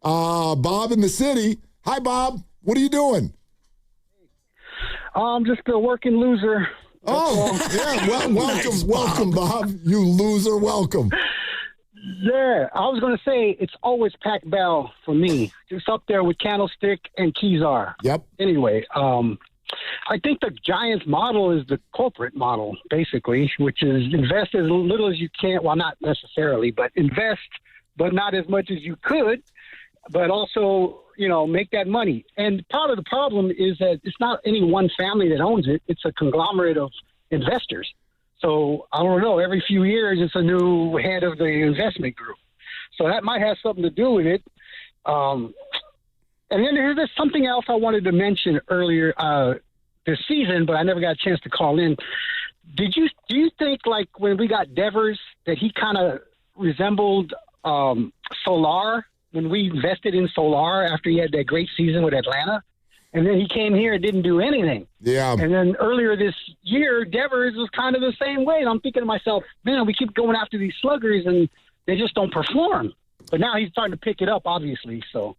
Bob in the city. Hi, Bob. What are you doing? I'm just a working loser. Welcome, Bob. You loser, welcome. Yeah, I was going to say it's always Pac Bell for me. Just up there with Candlestick and Kezar. Yep. Anyway, I think the Giants model is the corporate model, basically, which is invest as little as you can. Well, not necessarily, but invest, but not as much as you could, but also, make that money. And part of the problem is that it's not any one family that owns it. It's a conglomerate of investors. So I don't know, every few years it's a new head of the investment group. So that might have something to do with it. And then there's something else I wanted to mention earlier this season, but I never got a chance to call in. Do you think, like, when we got Devers, that he kind of resembled Solar when we invested in Solar after he had that great season with Atlanta? And then he came here and didn't do anything. Yeah. And then earlier this year, Devers was kind of the same way. And I'm thinking to myself, man, we keep going after these sluggers and they just don't perform. But now he's starting to pick it up, obviously. So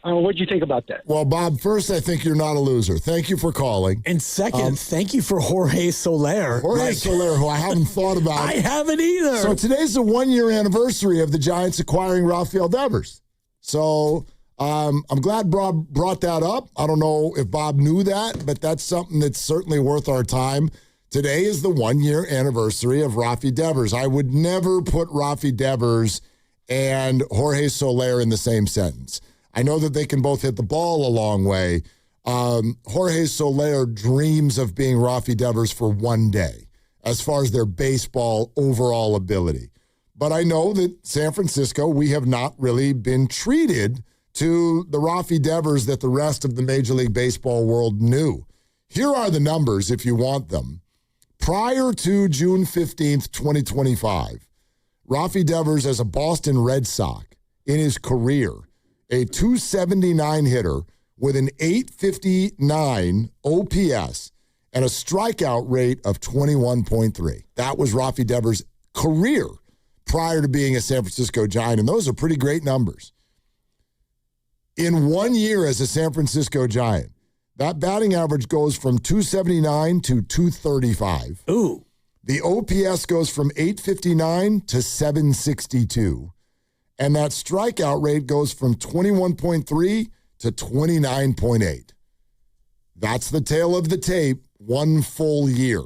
what do you think about that? Well, Bob, first, I think you're not a loser. Thank you for calling. And second, thank you for Jorge Soler. Soler, who I haven't thought about. I haven't either. So today's the 1-year anniversary of the Giants acquiring Rafael Devers. So I'm glad Bob brought that up. I don't know if Bob knew that, but that's something that's certainly worth our time. Today is the 1-year anniversary of Raffy Devers. I would never put Raffy Devers and Jorge Soler in the same sentence. I know that they can both hit the ball a long way. Jorge Soler dreams of being Raffy Devers for one day as far as their baseball overall ability. But I know that San Francisco, we have not really been treated to the Raffy Devers that the rest of the Major League Baseball world knew. Here are the numbers if you want them. Prior to June 15th, 2025, Raffy Devers as a Boston Red Sox in his career, a .279 hitter with an .859 OPS and a strikeout rate of 21.3. That was Raffy Devers' career prior to being a San Francisco Giant, and those are pretty great numbers. In 1 year as a San Francisco Giant, that batting average goes from .279 to .235. Ooh. The OPS goes from .859 to .762. And that strikeout rate goes from 21.3 to 29.8. That's the tail of the tape, 1 full year,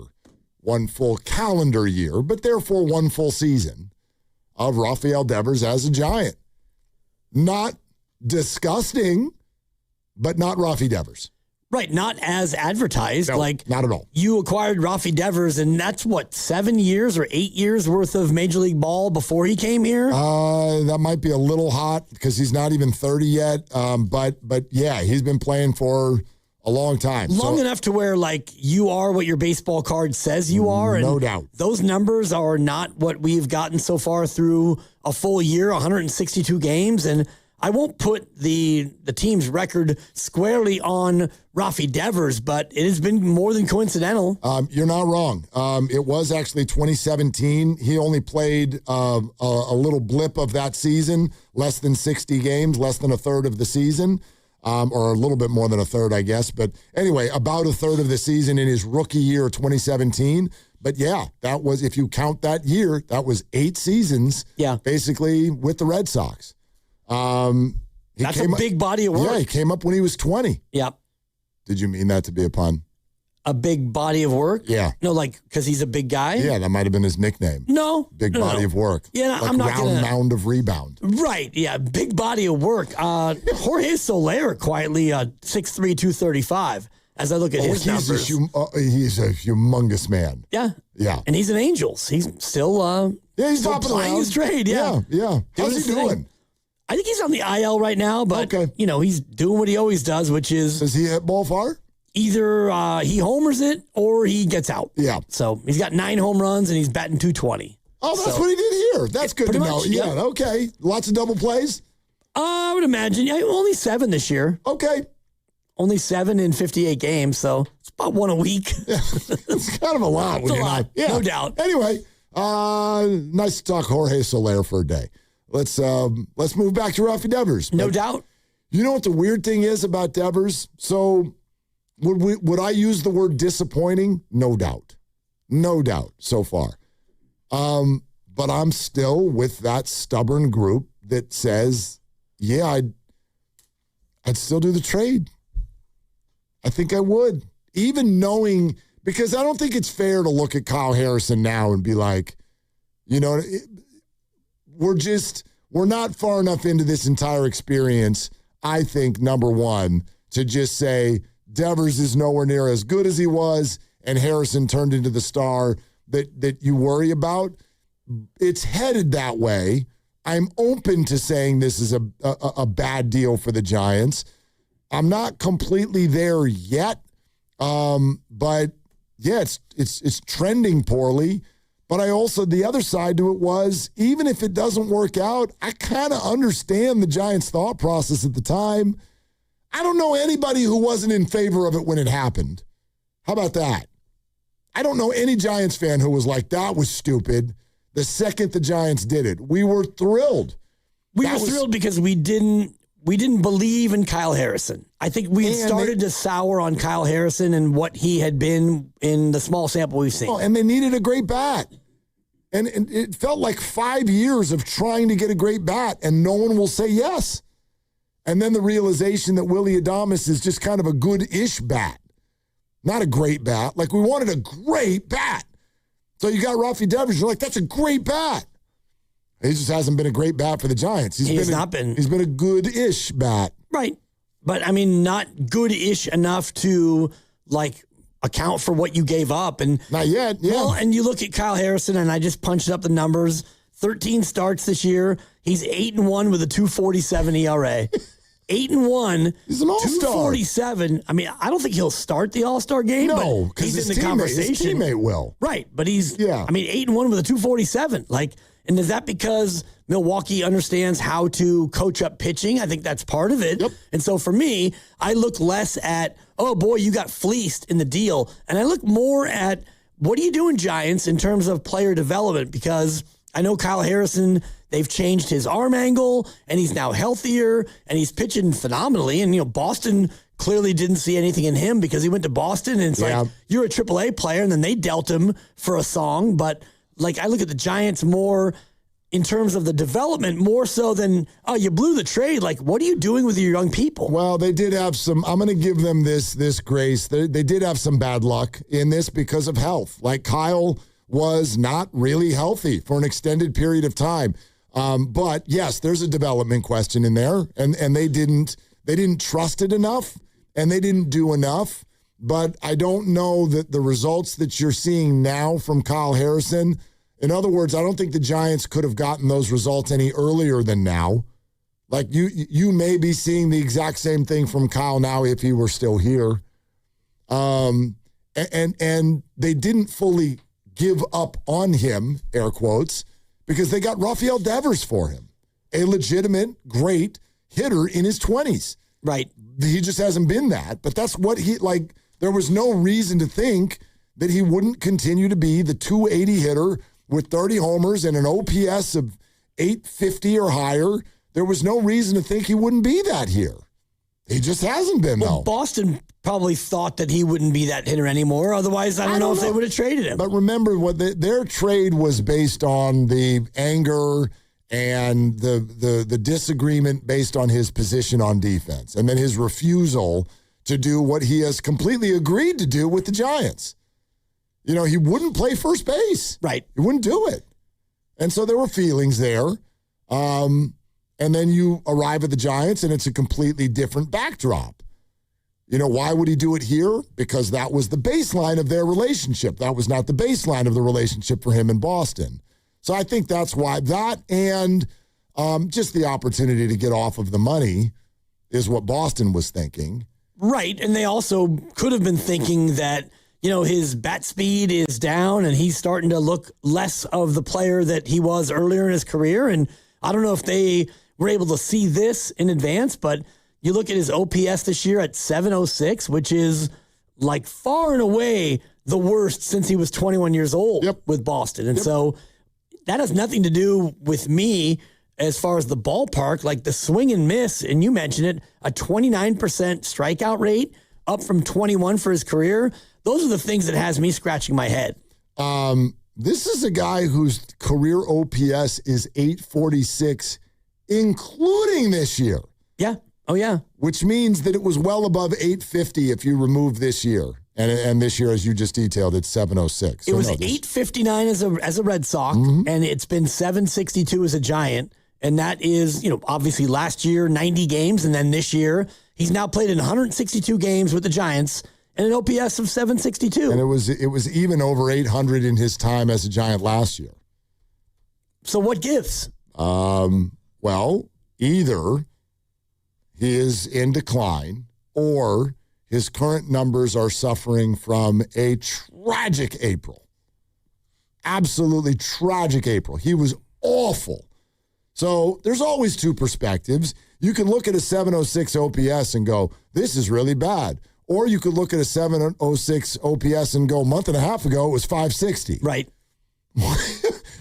1 full calendar year, but therefore 1 full season of Rafael Devers as a Giant. Not disgusting, but not Raffy Devers. Right, not as advertised. No, not at all. You acquired Raffy Devers, and that's what, 7 years or 8 years worth of Major League Ball before he came here? That might be a little hot because he's not even 30 yet. But yeah, he's been playing for a long time. Long enough to where, like, you are what your baseball card says you are. No and doubt. Those numbers are not what we've gotten so far through a full year, 162 games, and I won't put the team's record squarely on Raffy Devers, but it has been more than coincidental. You're not wrong. It was actually 2017. He only played a little blip of that season, less than 60 games, less than a third of the season, or a little bit more than a third, I guess. But anyway, about a third of the season in his rookie year, 2017. But yeah, that was, if you count that year, that was 8 seasons, basically, with the Red Sox. That's a big body of work. Yeah, he came up when he was 20. Yep. Did you mean that to be a pun? A big body of work? Yeah. No, like, because he's a big guy? Yeah, that might have been his nickname. No. Big body of work. Yeah, like I'm not round mound of rebound. Right, yeah, big body of work. Jorge Soler quietly 6'3", 235. As I look at his numbers. He's a humongous man. Yeah. Yeah. And he's an Angels. He's still he's still playing his trade. Yeah. How's he doing? I think he's on the IL right now, but he's doing what he always does, which is... Does he hit ball far? Either he homers it or he gets out. Yeah. So he's got 9 home runs and he's batting .220. Oh, that's what he did here. That's good to know. Much, yeah, okay. Lots of double plays? I would imagine. Yeah, only 7 this year. Okay. Only 7 in 58 games, so it's about 1 a week. Yeah. It's kind of a lot. It's a lot, no doubt. Anyway, nice to talk Jorge Soler for a day. let's move back to Raffy Devers. No doubt. You know what the weird thing is about Devers? So would I use the word disappointing? No doubt. No doubt so far. But I'm still with that stubborn group that says, yeah, I'd still do the trade. I think I would. Even knowing, because I don't think it's fair to look at Kyle Harrison now and be like, you know, we're not far enough into this entire experience, I think, number one, to just say Devers is nowhere near as good as he was and Harrison turned into the star that you worry about. It's headed that way. I'm open to saying this is a bad deal for the Giants. I'm not completely there yet, but yeah, it's trending poorly. But I also, the other side to it was, even if it doesn't work out, I kind of understand the Giants' thought process at the time. I don't know anybody who wasn't in favor of it when it happened. How about that? I don't know any Giants fan who was like, that was stupid. The second the Giants did it, we were thrilled. We were thrilled because we didn't believe in Kyle Harrison. I think we had started to sour on Kyle Harrison and what he had been in the small sample we've seen. Oh, and they needed a great bat. And it felt like 5 years of trying to get a great bat, and no one will say yes. And then the realization that Willy Adames is just kind of a good-ish bat. Not a great bat. Like, we wanted a great bat. So you got Raffy Devers. You're like, that's a great bat. He just hasn't been a great bat for the Giants. He's been a good-ish bat. Right. But, I mean, not good-ish enough to, like, account for what you gave up. And not yet, yeah. Well, and you look at Kyle Harrison, and I just punched up the numbers. 13 starts this year. He's 8-1 with a 2.47 ERA. 8-1. He's an all-star. 2.47. I mean, I don't think he'll start the All-Star game. No, because he's in the conversation. His teammate will. Right, but he's. Yeah. I mean, 8-1 with a 2.47. Like, and is that because Milwaukee understands how to coach up pitching? I think that's part of it. Yep. And so for me, I look less at, oh boy, you got fleeced in the deal, and I look more at what are you doing, Giants, in terms of player development? Because I know Kyle Harrison, they've changed his arm angle, and he's now healthier, and he's pitching phenomenally. And, you know, Boston clearly didn't see anything in him because he went to Boston, and it's like, you're a AAA player, and then they dealt him for a song. But, like, I look at the Giants more in terms of the development, more so than, oh, you blew the trade. Like, what are you doing with your young people? Well, they did have some, I'm going to give them this grace. They did have some bad luck in this because of health. Like, Kyle was not really healthy for an extended period of time. But yes, there's a development question in there, and they didn't trust it enough, and they didn't do enough. But I don't know that the results that you're seeing now from Kyle Harrison, in other words, I don't think the Giants could have gotten those results any earlier than now. Like, you may be seeing the exact same thing from Kyle now if he were still here. And they didn't fully give up on him, air quotes, because they got Rafael Devers for him, a legitimate, great hitter in his 20s. Right. He just hasn't been that. But that's what there was no reason to think that he wouldn't continue to be the 280 hitter with 30 homers and an OPS of 850 or higher. There was no reason to think he wouldn't be that here. He just hasn't been, though. Boston probably thought that he wouldn't be that hitter anymore. Otherwise, I don't know if they would have traded him. But remember, their trade was based on the anger and the disagreement based on his position on defense, and then his refusal to do what he has completely agreed to do with the Giants. You know, he wouldn't play first base. Right. He wouldn't do it. And so there were feelings there. And then you arrive at the Giants, and it's a completely different backdrop. You know, why would he do it here? Because that was the baseline of their relationship. That was not the baseline of the relationship for him in Boston. So I think that's why that and just the opportunity to get off of the money is what Boston was thinking. Right. And they also could have been thinking that, you know, his bat speed is down and he's starting to look less of the player that he was earlier in his career. And I don't know if they were able to see this in advance, but you look at his OPS this year at 706, which is like far and away the worst since he was 21 years old with Boston. And so that has nothing to do with me as far as the ballpark, like the swing and miss, and you mentioned it, a 29% strikeout rate, up from 21 for his career. Those are the things that has me scratching my head. This is a guy whose career OPS is 846, including this year. Yeah. Oh, yeah. Which means that it was well above 850 if you remove this year. And this year, as you just detailed, it's 706. It was 859 as a Red Sox, and it's been 762 as a Giant. And that is, obviously last year, 90 games, and then this year, he's now played in 162 games with the Giants and an OPS of 762. And it was even over 800 in his time as a Giant last year. So what gives? Well, either he is in decline or his current numbers are suffering from a tragic April. Absolutely tragic April. He was awful. So there's always two perspectives. You can look at a 706 OPS and go, this is really bad. Or you could look at a 706 OPS and go, a month and a half ago, it was 560. Right.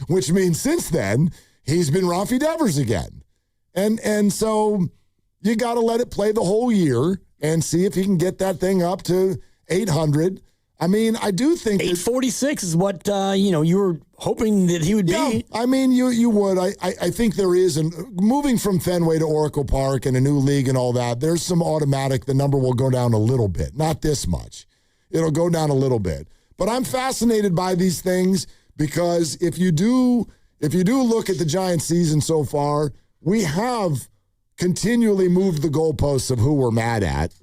Which means since then, he's been Raffy Devers again. And so you got to let it play the whole year and see if he can get that thing up to 800. I mean, I do think 846 is what you were hoping that he would be. I mean, you would. I think there is, and moving from Fenway to Oracle Park and a new league and all that, there's some automatic. The number will go down a little bit, not this much. It'll go down a little bit. But I'm fascinated by these things because if you do look at the Giants' season so far, we have continually moved the goalposts of who we're mad at.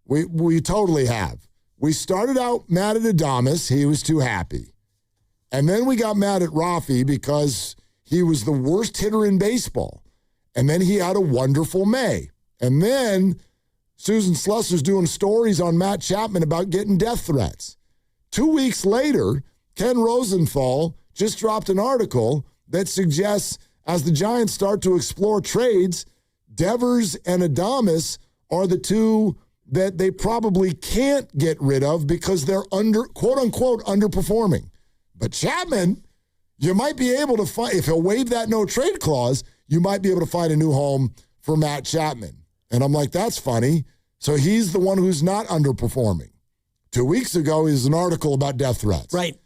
We totally have. We started out mad at Adames. He was too happy. And then we got mad at Raffy because he was the worst hitter in baseball. And then he had a wonderful May. And then Susan Slusser's doing stories on Matt Chapman about getting death threats. 2 weeks later, Ken Rosenthal just dropped an article that suggests as the Giants start to explore trades, Devers and Adames are the two that they probably can't get rid of because they're quote unquote underperforming. But Chapman, you might be able to find, if he'll waive that no trade clause, you might be able to find a new home for Matt Chapman. And I'm like, that's funny. So he's the one who's not underperforming. 2 weeks ago, he was an article about death threats. Right.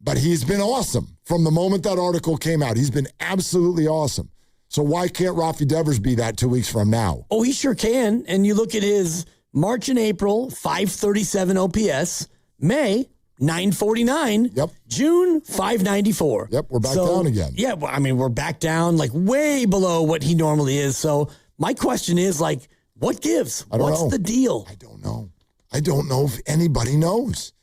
But he's been awesome from the moment that article came out. He's been absolutely awesome. So why can't Raffy Devers be that 2 weeks from now? Oh, he sure can. And you look at his March and April, 537 OPS. May, 949. Yep. June, 594. Yep, we're back down again. Yeah, well, I mean, we're back down like way below what he normally is. So my question is like, what gives? I don't know. What's the deal? I don't know. I don't know if anybody knows.